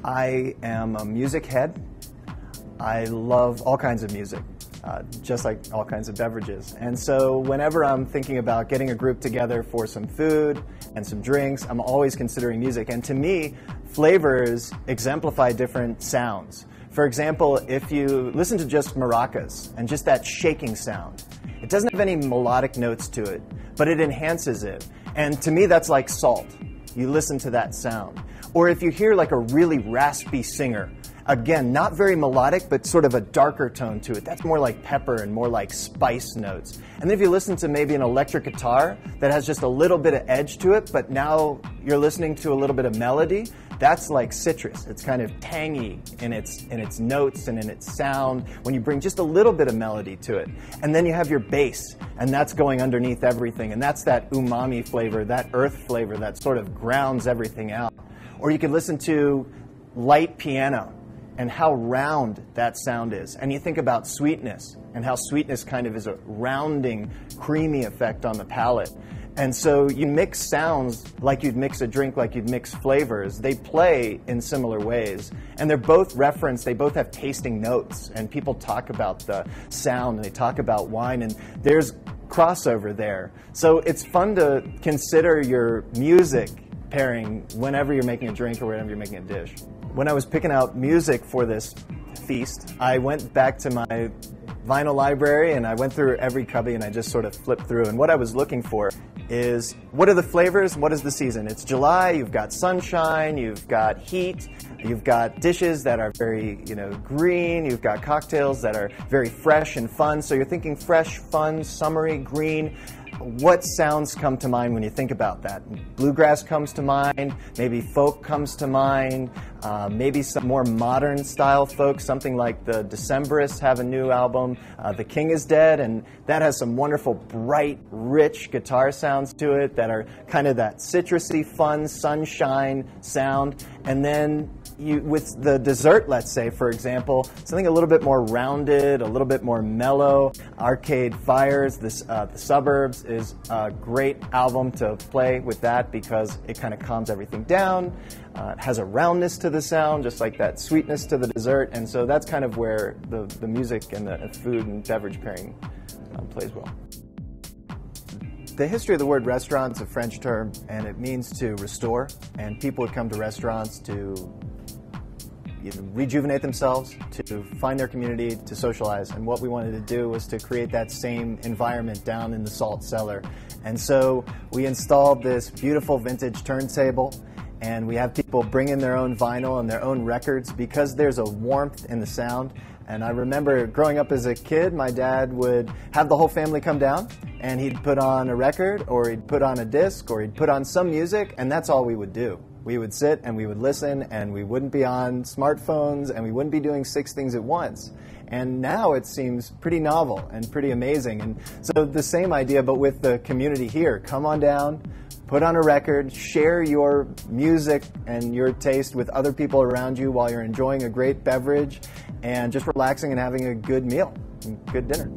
I am a music head. I love all kinds of music, just like all kinds of beverages. And so whenever I'm thinking about getting a group together for some food and some drinks, I'm always considering music. And to me, flavors exemplify different sounds. For example, if you listen to just maracas and just that shaking sound, it doesn't have any melodic notes to it, but it enhances it. And to me, that's like salt. You listen to that sound. Or if you hear like a really raspy singer, again, not very melodic, but sort of a darker tone to it. That's more like pepper and more like spice notes. And then if you listen to maybe an electric guitar that has just a little bit of edge to it, but now you're listening to a little bit of melody, that's like citrus. It's kind of tangy in its notes and in its sound when you bring just a little bit of melody to it. And then you have your bass, and that's going underneath everything. And that's that umami flavor, that earth flavor that sort of grounds everything out. Or you could listen to light piano and how round that sound is. And you think about sweetness and how sweetness kind of is a rounding, creamy effect on the palate. And so you mix sounds like you'd mix a drink, like you'd mix flavors. They play in similar ways. And they're both referenced, they both have tasting notes. And people talk about the sound and they talk about wine, and there's crossover there. So it's fun to consider your music pairing whenever you're making a drink or whenever you're making a dish. When I was picking out music for this feast, I went back to my vinyl library and I went through every cubby and I just sort of flipped through. And what I was looking for is, what are the flavors? What is the season? It's July, you've got sunshine, you've got heat, you've got dishes that are very, green, you've got cocktails that are very fresh and fun. So you're thinking fresh, fun, summery, green. What sounds come to mind when you think about that? Bluegrass comes to mind, maybe folk comes to mind, maybe some more modern style folk, something like the Decemberists have a new album, The King is Dead, and that has some wonderful, bright, rich guitar sounds to it that are kind of that citrusy, fun, sunshine sound. And then with the dessert, let's say, for example, something a little bit more rounded, a little bit more mellow. Arcade Fire's The Suburbs is a great album to play with that because it kind of calms everything down. It has a roundness to the sound, just like that sweetness to the dessert. And so that's kind of where the music and the food and beverage pairing plays well. The history of the word restaurant is a French term, and it means to restore. And people would come to restaurants to rejuvenate themselves, to find their community, to socialize. And what we wanted to do was to create that same environment down in the salt cellar. And so we installed this beautiful vintage turntable, and we have people bring in their own vinyl and their own records because there's a warmth in the sound. And I remember growing up as a kid, my dad would have the whole family come down, and he'd put on a record, or he'd put on a disc, or he'd put on some music, and that's all we would do. We would sit and we would listen, and we wouldn't be on smartphones, and we wouldn't be doing 6 things at once. And now it seems pretty novel and pretty amazing. And so the same idea, but with the community here. Come on down, put on a record, share your music and your taste with other people around you while you're enjoying a great beverage and just relaxing and having a good meal, good dinner.